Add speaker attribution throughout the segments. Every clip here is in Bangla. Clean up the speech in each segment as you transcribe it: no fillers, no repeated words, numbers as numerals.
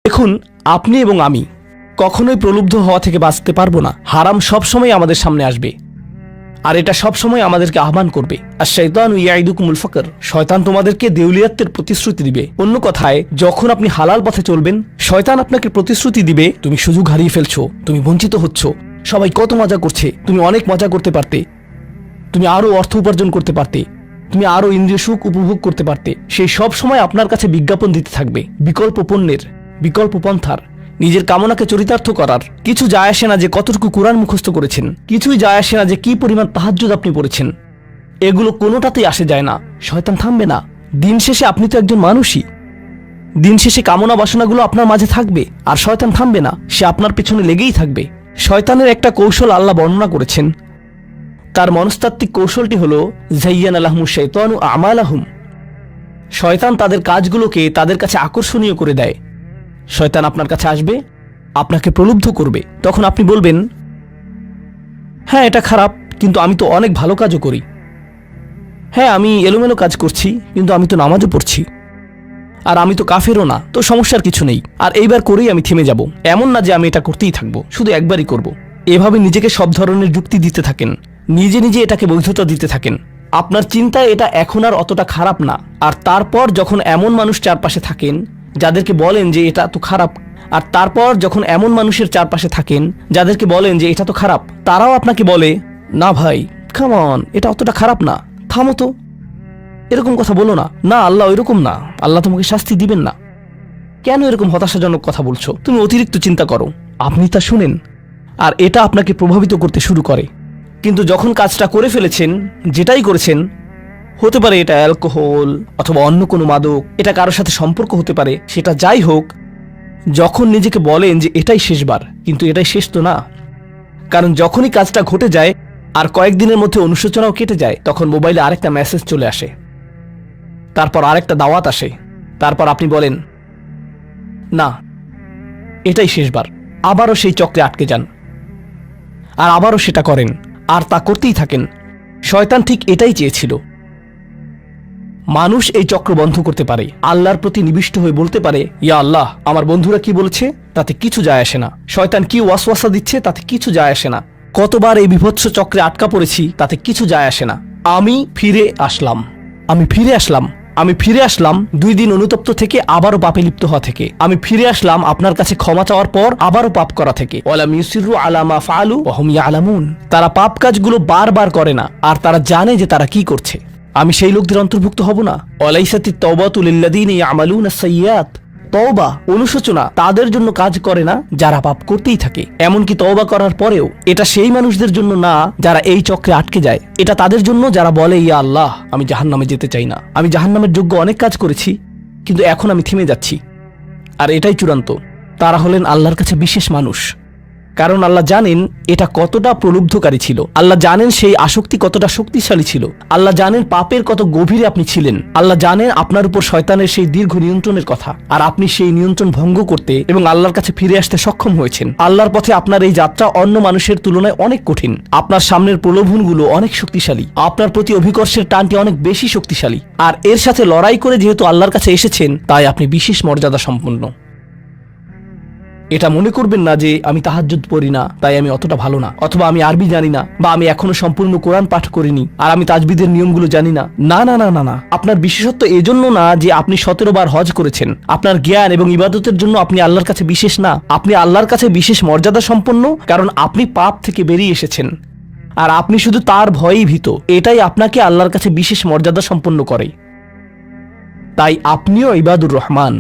Speaker 1: দেখুন, আপনি এবং আমি কখনোই প্রলুব্ধ হওয়া থেকে বাঁচতে পারবো না। হারাম সবসময় আমাদের সামনে আসবে, আর এটা সবসময় আমাদেরকে আহ্বান করবে। আর শাইতানু ইয়াইদুকুমুল ফাকর, শয়তান তোমাদেরকে দেউলিয়াতের প্রতিশ্রুতি দিবে। অন্য কথায়, যখন আপনি হালাল পথে চলবেন, শয়তান আপনাকে প্রতিশ্রুতি দিবে তুমি সুযোগ হারিয়ে ফেলছো, তুমি বঞ্চিত হচ্ছ, সবাই কত মজা করছে, তুমি অনেক মজা করতে পারতে, তুমি আরো অর্থ উপার্জন করতে পারতে, তুমি আরো ইন্দ্রিয় সুখ উপভোগ করতে পারতে। সেই সব সময় আপনার কাছে বিজ্ঞাপন দিতে থাকবে বিকল্প পণ্যের, বিকল্প পন্থার। নিজের কামনাকে চরিতার্থ করার কিছু যায় আসে না যে কতটুকু কোরআন মুখস্থ করেছেন, কিছুই যায় আসে না যে কি পরিমাণ তাহাজ্জুদ আপনি পড়েছেন। এগুলো কোনোটাতেই আসে যায় না। শয়তান থামবে না। দিন শেষে আপনি তো একজন মানুষই। দিন শেষে কামনা বাসনাগুলো আপনার মাঝে থাকবে, আর শয়তান থামবে না, সে আপনার পেছনে লেগেই থাকবে। শয়তানের একটা কৌশল আল্লাহ বর্ণনা করেছেন। তার মনস্তাত্ত্বিক কৌশলটি হল যায়্যানা লাহুমুশ শাইতানু আমালাহুম। শয়তান তাদের কাজগুলোকে তাদের কাছে আকর্ষণীয় করে দেয়। শয়তান আপনার কাছে আসবে, আপনাকে প্রলুব্ধ করবে। তখন আপনি বলবেন, হ্যাঁ এটা খারাপ, কিন্তু আমি তো অনেক ভালো কাজও করি। হ্যাঁ আমি এলোমেলো কাজ করছি, কিন্তু আমি তো নামাজও পড়ছি। আর আমি তো কাফেরও না, তো সমস্যার কিছু নেই। আর এইবার করেই আমি থেমে যাব। এমন না যে আমি এটা করতেই থাকবো, শুধু একবারই করব। এভাবে নিজেকে সব ধরনের যুক্তি দিতে থাকেন, নিজে নিজে এটাকে বৈধতা দিতে থাকেন। আপনার চিন্তায় এটা এখন আর অতটা খারাপ না। আর তারপর যখন এমন মানুষ চারপাশে থাকেন যাদেরকে বলেন যে এটা তো খারাপ, আর তারপর যখন এমন মানুষের চারপাশে থাকেন যাদেরকে বলেন যে এটা তো খারাপ, তারাও আপনাকে বলে, না ভাই কাম অন, এটা অতটা খারাপ না, থামো তো, এরকম কথা বলো না, না আল্লাহ ওইরকম না, আল্লাহ তোমাকে শাস্তি দিবেন না, কেন এরকম হতাশাজনক কথা বলছো, তুমি অতিরিক্ত চিন্তা করো। আপনি তা শুনেন, আর এটা আপনাকে প্রভাবিত করতে শুরু করে। কিন্তু যখন কাজটা করে ফেলেছেন, যেটাই করেছেন, হতে পারে এটা অ্যালকোহল অথবা অন্য কোনো মাদক, এটা কারোর সাথে সম্পর্ক হতে পারে, সেটা যাই হোক, যখন নিজেকে বলেন যে এটাই শেষবার, কিন্তু এটাই শেষ তো না। কারণ যখনই কাজটা ঘটে যায় আর কয়েকদিনের মধ্যে অনুশোচনাও কেটে যায়, তখন মোবাইলে আরেকটা মেসেজ চলে আসে, তারপর আরেকটা দাওয়াত আসে, তারপর আপনি বলেন না এটাই শেষবার, আবারও সেই চক্রে আটকে যান, আর আবারও সেটা করেন, আর তা করতেই থাকেন। শয়তান ঠিক এটাই চেয়েছিল। মানুষ এই চক্র বন্ধ করতে পারে, আল্লাহর প্রতি নিবিষ্ট হয়ে বলতে পারে, ইয়া আল্লাহ, আমার বন্ধুরা কি বলেছে তাতে কিছু যায় আসে না, শয়তান কি ওয়াসওয়াসা দিচ্ছে তাতে কিছু যায় আসে না, কতবার এই বিভৎস চক্রে আটকা পড়েছি তাতে কিছু যায় আসে না। আমি ফিরে আসলাম, আমি ফিরে আসলাম, আমি ফিরে আসলাম 2 দিন অনুতপ্ত থেকে, আবারও পাপে লিপ্ত হওয়া থেকে। আমি ফিরে আসলাম আপনার কাছে ক্ষমা চাওয়ার পর আবারও পাপ করা থেকে। ওয়ালাম ইউসিরু আলা মা ফাআলু ওয়া হুম ইয়ালামুন। তারা পাপ কাজগুলো বারবার করে না, আর তারা জানে যে তারা কি করছে। আমি সেই লোকদের অন্তর্ভুক্ত হব না? ওয়ালাইসাতিত তাওবাতু লিল্লাযিনা ইয়ামালুনা সাইয়্যাত। তওবা, অনুশোচনা তাদের জন্য কাজ করে না যারা পাপ করতেই থাকে। এমনকি তওবা করার পরেও এটা সেই মানুষদের জন্য না যারা এই চক্রে আটকে যায়। এটা তাদের জন্য যারা বলে, ইয়া আল্লাহ, আমি জাহান্নামে যেতে চাই না, আমি জাহান্নামের যোগ্য অনেক কাজ করেছি, কিন্তু এখন আমি থেমে যাচ্ছি। আর এটাই চূড়ান্ত। তারা হলেন আল্লাহর কাছে বিশেষ মানুষ। কারণ আল্লাহ জানেন এটা কতটা প্রলুব্ধকারী ছিল, আল্লাহ জানেন সেই আসক্তি কতটা শক্তিশালী ছিল, আল্লাহ জানেন পাপের কত গভীরে আপনি ছিলেন, আল্লাহ জানেন আপনার উপর শয়তানের সেই দীর্ঘ নিয়ন্ত্রণের কথা, আর আপনি সেই নিয়ন্ত্রণ ভঙ্গ করতে এবং আল্লাহর কাছে ফিরে আসতে সক্ষম হয়েছেন। আল্লাহর পথে আপনার এই যাত্রা অন্য মানুষের তুলনায় অনেক কঠিন। আপনার সামনের প্রলোভনগুলো অনেক শক্তিশালী, আপনার প্রতি অভিকর্ষের টানটি অনেক বেশি শক্তিশালী, আর এর সাথে লড়াই করে যেহেতু আল্লাহর কাছে এসেছেন, তাই আপনি বিশেষ মর্যাদা সম্পন্ন। এটা মনে করবেন না যে আমি তাহাজ্জুদ পড়ি না তাই আমি অতটা ভালো না, অথবা আমি আরবি জানি না, বা আমি এখনো সম্পূর্ণ কোরআন পাঠ করিনি, আর আমি তাজবিদের নিয়মগুলো জানি না। না না না না না, আপনার বিশেষত্ব এজন্য না যে আপনি 17 বার হজ করেছেন। আপনার জ্ঞান এবং ইবাদতের জন্য আপনি আল্লাহর কাছে বিশেষ না, আপনি আল্লাহর কাছে বিশেষ মর্যাদা সম্পন্ন, কারণ আপনি পাপ থেকে বেরিয়ে এসেছেন, আর আপনি শুধু তার ভয়েই ভীত। এটাই আপনাকে আল্লাহর কাছে বিশেষ মর্যাদা সম্পন্ন করে। তাই আপনিও ইবাদুর রহমান।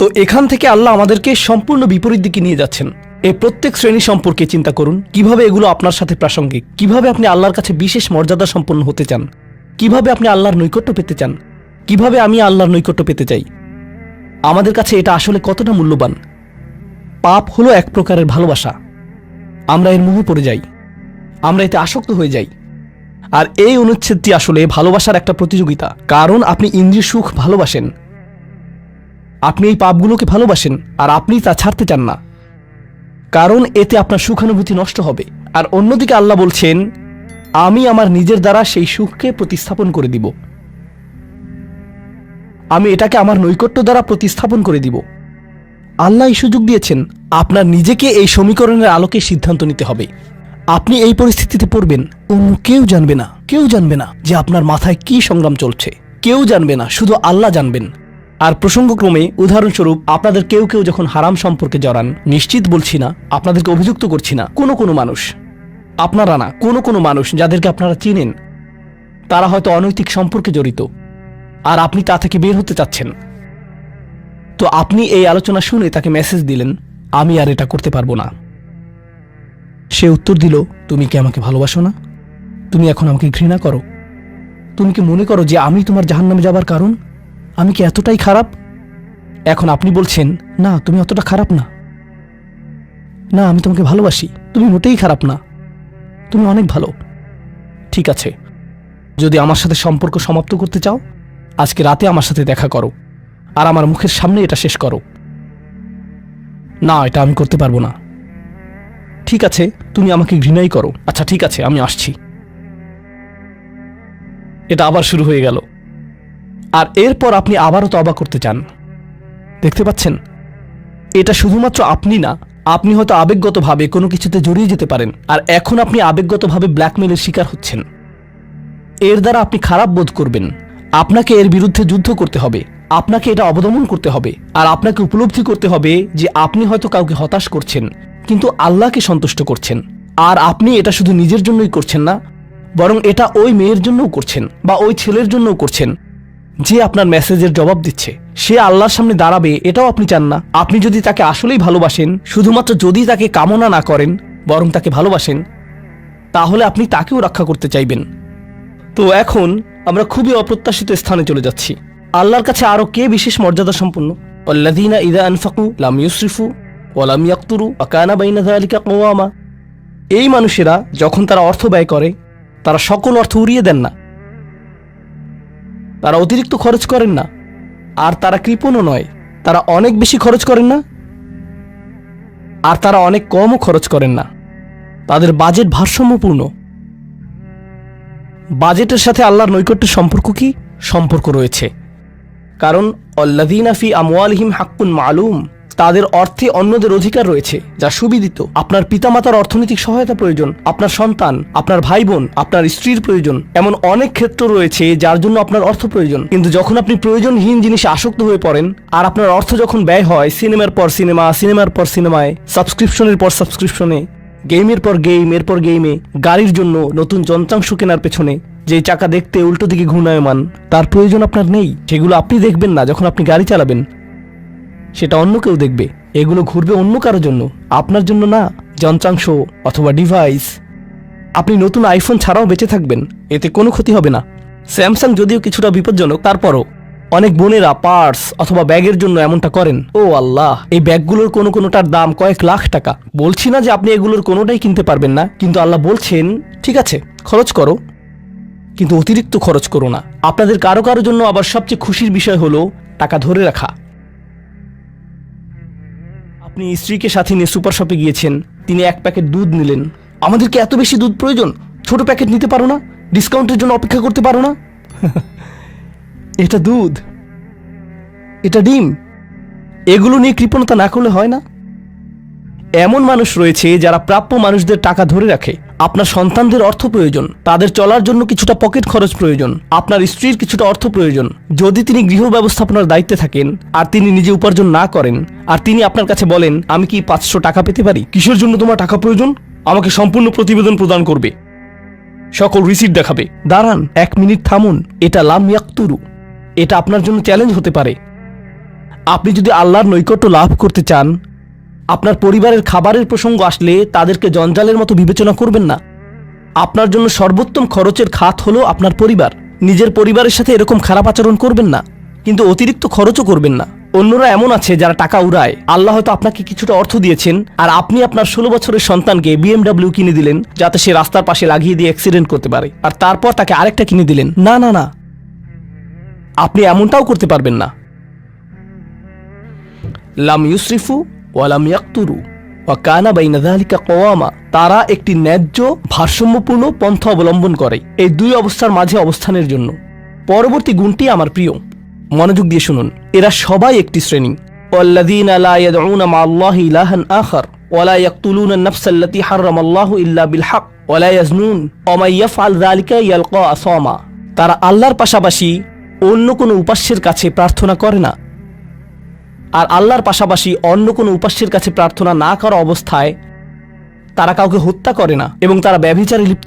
Speaker 1: তো এখান থেকে আল্লাহ আমাদেরকে সম্পূর্ণ বিপরীত দিকে নিয়ে যাচ্ছেন। এই প্রত্যেক শ্রেণী সম্পর্কে চিন্তা করুন, কিভাবে এগুলো আপনার সাথে প্রাসঙ্গিক, কিভাবে আপনি আল্লাহর কাছে বিশেষ মর্যাদা সম্পন্ন হতে চান, কিভাবে আপনি আল্লাহর নৈকট্য পেতে চান, কিভাবে আমি আল্লাহর নৈকট্য পেতে চাই। আমাদের কাছে এটা আসলে কতটা মূল্যবান। পাপ হলো এক প্রকারের ভালোবাসা। আমরা এর মোহে পড়ে যাই, আমরা এতে আসক্ত হয়ে যাই। আর এই অনুচ্ছেদটি আসলে ভালোবাসার একটা প্রতিযোগিতা। কারণ আপনি ইন্দ্রিয় সুখ ভালোবাসেন, আপনি এই পাপগুলোকে ভালোবাসেন, আর আপনি তা ছাড়তে চান না, কারণ এতে আপনার সুখানুভূতি নষ্ট হবে। আর অন্যদিকে আল্লাহ বলছেন, আমি আমার নিজের দ্বারা সেই সুখকে প্রতিস্থাপন করে দিব, আমি এটাকে আমার নৈকট্য দ্বারা প্রতিস্থাপন করে দিব, আল্লাহ এই সুযোগ দিয়েছেন। আপনার নিজেকে এই সমীকরণের আলোকে সিদ্ধান্ত নিতে হবে। আপনি এই পরিস্থিতিতে পড়বেন, অন্য কেউ জানবে না, কেউ জানবে না যে আপনার মাথায় কি সংগ্রাম চলছে, কেউ জানবে না, শুধু আল্লাহ জানবেন। আর প্রসঙ্গক্রমে উদাহরণস্বরূপ আপনাদের কেউ কেউ যখন হারাম সম্পর্কে জড়ান, নিশ্চিত বলছি না, আপনাদেরকে অভিযুক্ত করছি না, কোনো মানুষ, আপনারা না, কোনো মানুষ যাদেরকে আপনারা চিনেন, তারা হয়তো অনৈতিক সম্পর্কে জড়িত, আর আপনি তা থেকে বের হতে চাচ্ছেন। তো আপনি এই আলোচনা শুনে তাকে মেসেজ দিলেন, আমি আর এটা করতে পারবো না। সে উত্তর দিল, তুমি কি আমাকে ভালোবাসো না? তুমি এখন আমাকে ঘৃণা করো? তুমি কি মনে করো যে আমি তোমার জাহান্নামে যাবার কারণ? আমি কি এতটাই খারাপ? এখন আপনি বলছেন, না তুমি অতটা খারাপ না, না আমি তোমাকে ভালোবাসি, তুমি মোটেই খারাপ না, তুমি অনেক ভালো। ঠিক আছে, যদি আমার সাথে সম্পর্ক সমাপ্ত করতে চাও, আজকে রাতে আমার সাথে দেখা করো, আর আমার মুখের সামনে এটা শেষ করো। না, এটা আমি করতে পারবো না। ঠিক আছে, তুমি আমাকে ঘৃণাই করো, আচ্ছা ঠিক আছে, আমি আসছি। এটা আবার শুরু হয়ে গেল, আর এরপর আপনি আবারও তওবা করতে চান। দেখতে পাচ্ছেন, এটা শুধুমাত্র আপনি না, আপনি হয়তো আবেগগতভাবে কোনো কিছুতে জড়িয়ে যেতে পারেন, আর এখন আপনি আবেগগতভাবে ব্ল্যাকমেলের শিকার হচ্ছেন। এর দ্বারা আপনি খারাপ বোধ করবেন। আপনাকে এর বিরুদ্ধে যুদ্ধ করতে হবে, আপনাকে এটা অবদমন করতে হবে, আর আপনাকে উপলব্ধি করতে হবে যে আপনি হয়তো কাউকে হতাশ করছেন, কিন্তু আল্লাহকে সন্তুষ্ট করছেন। আর আপনি এটা শুধু নিজের জন্যই করছেন না, বরং এটা ওই মেয়ের জন্যও করছেন, বা ওই ছেলের জন্যও করছেন যে আপনার মেসেজের জবাব দিচ্ছে। সে আল্লাহর সামনে দাঁড়াবে, এটাও আপনি চান না। আপনি যদি তাকে আসলেই ভালোবাসেন, শুধুমাত্র যদি তাকে কামনা না করেন, বরং তাকে ভালোবাসেন, তাহলে আপনি তাকেও রক্ষা করতে চাইবেন। তো এখন আমরা খুবই অপ্রত্যাশিত স্থানে চলে যাচ্ছি। আল্লাহর কাছে আরো কে বিশেষ মর্যাদা সম্পন্ন? আল্লাযীনা ইযা আনফাকু লাম ইউসরিফু ওয়া লাম ইয়াকতুরু ওয়া কানা বাইনা যালিকা কওয়ামা। এই মানুষেরা যখন তারা অর্থ ব্যয় করে, তারা সকল অর্থ উড়িয়ে দেন না, তারা অতিরিক্ত খরচ করেন না, আর তারা কৃপণও নয়। তারা অনেক বেশি খরচ করেন না, আর তারা অনেক কমও খরচ করেন না। তাদের বাজেট ভারসাম্যপূর্ণ। বাজেটের সাথে আল্লাহর নৈকট্যের সম্পর্ক কি? সম্পর্ক রয়েছে, কারণ আল্লাযীনা ফি আমওয়ালিহিম হাক্কুন মালুম, তাদের অর্থে অন্যদের অধিকার রয়েছে যা সুবিদিত। আপনার পিতামাতার অর্থনৈতিক সহায়তা প্রয়োজন, আপনার সন্তান, আপনার ভাই বোন, আপনার স্ত্রীর প্রয়োজন, এমন অনেক ক্ষেত্র রয়েছে যার জন্য আপনার অর্থ প্রয়োজন। কিন্তু যখন আপনি প্রয়োজনহীন জিনিসে আসক্ত হয়ে পড়েন, আর আপনার অর্থ যখন ব্যয় হয় সিনেমার পর সিনেমা, সিনেমার পর সিনেমায়, সাবস্ক্রিপশনের পর সাবস্ক্রিপশনে, গেমের পর গেম, এরপর গেমে, গাড়ির জন্য নতুন যন্ত্রাংশ কেনার পেছনে, যে চাকা দেখতে উল্টো দিকে ঘূর্ণায়মান, তার প্রয়োজন আপনার নেই। সেগুলো আপনি দেখবেন না যখন আপনি গাড়ি চালাবেন, সেটা অন্য কেউ দেখবে। এগুলো ঘুরবে অন্য কারো জন্য, আপনার জন্য না। যন্ত্রাংশ অথবা ডিভাইস। আপনি নতুন আইফোন ছাড়াও বেঁচে থাকবেন, এতে কোনো ক্ষতি হবে না। স্যামসাং যদিও কিছুটা বিপজ্জনক, তারপরও অনেক বোনেরা পার্স অথবা ব্যাগের জন্য এমনটা করেন। ও আল্লাহ, এই ব্যাগগুলোর কোনোটার দাম কয়েক লাখ টাকা। বলছি না যে আপনি এগুলোর কোনোটাই কিনতে পারবেন না, কিন্তু আল্লাহ বলছেন ঠিক আছে খরচ করো, কিন্তু অতিরিক্ত খরচ করো না। আপনাদের কারো কারো জন্য আবার সবচেয়ে খুশির বিষয় হলো টাকা ধরে রাখা। আপনি স্ত্রীকে সাথে নিয়ে সুপার শপে গিয়েছেন, তিনি এক প্যাকেট দুধ নিলেন। আমাদেরকে এত বেশি দুধ প্রয়োজন, ছোট প্যাকেট নিতে পারো না? ডিসকাউন্টের জন্য অপেক্ষা করতে পারো না? এটা দুধ, এটা ডিম, এগুলো নিয়ে কৃপণতা না করলে হয় না? এমন মানুষ রয়েছে যারা প্রাপ্য মানুষদের টাকা ধরে রাখে। আপনার সন্তানদের অর্থ প্রয়োজন, তাদের চলার জন্য কিছুটা পকেট খরচ প্রয়োজন, আপনার স্ত্রীর কিছুটা অর্থ প্রয়োজন। যদি তিনি গৃহ ব্যবস্থাপনার দায়িত্বে থাকেন আর তিনি নিজে উপার্জন না করেন, আর তিনি আপনার কাছে বলেন আমি কি 500 টাকা পেতে পারি? কিসের জন্য তোমার টাকা প্রয়োজন? আমাকে সম্পূর্ণ প্রতিবেদন প্রদান করবে, সকল রিসিট দেখাবে। দাঁড়ান, 1 মিনিট থামুন। এটা লাম ইয়াকতুরু, এটা আপনার জন্য চ্যালেঞ্জ হতে পারে। আপনি যদি আল্লাহর নৈকট্য লাভ করতে চান, আপনার পরিবারের খাবারের প্রসঙ্গ আসলে তাদেরকে জঞ্জালের মতো বিবেচনা করবেন না। আপনার জন্য সর্বোত্তম খরচের খাত হলো আপনার পরিবার। নিজের পরিবারের সাথে এরকম খারাপ আচরণ করবেন না, কিন্তু অতিরিক্ত খরচও করবেন না। অন্যরা এমন আছে যারা টাকা উড়ায়। আল্লাহ হয়তো আপনাকে কিছুটা অর্থ দিয়েছেন, আর আপনি আপনার 16 বছরের সন্তানকে BMW কিনে দিলেন যাতে সে রাস্তার পাশে লাগিয়ে দিয়ে অ্যাক্সিডেন্ট করতে পারে, আর তারপর তাকে আরেকটা কিনে দিলেন। না না না, আপনি এমনটাও করতে পারবেন না। লাম ইউসরিফু ওয়া লাম ইয়াকতুরু ওয়া কানা বাইনা যালিকা কওয়ামা। তারা একটি ন্যায্য ভারসাম্যপূর্ণ পন্থা অবলম্বন করে এই দুই অবস্থার মাঝে অবস্থানের জন্য। পরবর্তী গুণটি আমার প্রিয়, মনোযোগ দিয়ে শুনুন। এরা সবাই একটি শ্রেণী, والذين لا يدعون مع الله إلها آخر ولا يقتلون النفس التي حرم الله إلا بالحق ولا يزنون ومن يفعل ذلك يلقى أثاما। তারা আল্লাহর পাশাপাশি অন্য কোনো উপাস্যের কাছে প্রার্থনা করে না, আর আল্লাহর পাশাপাশি অন্য কোনো উপাস্যের কাছে প্রার্থনা না করা অবস্থায় তারা কাউকে হত্যা করে না এবং তারা ব্যভিচারে লিপ্ত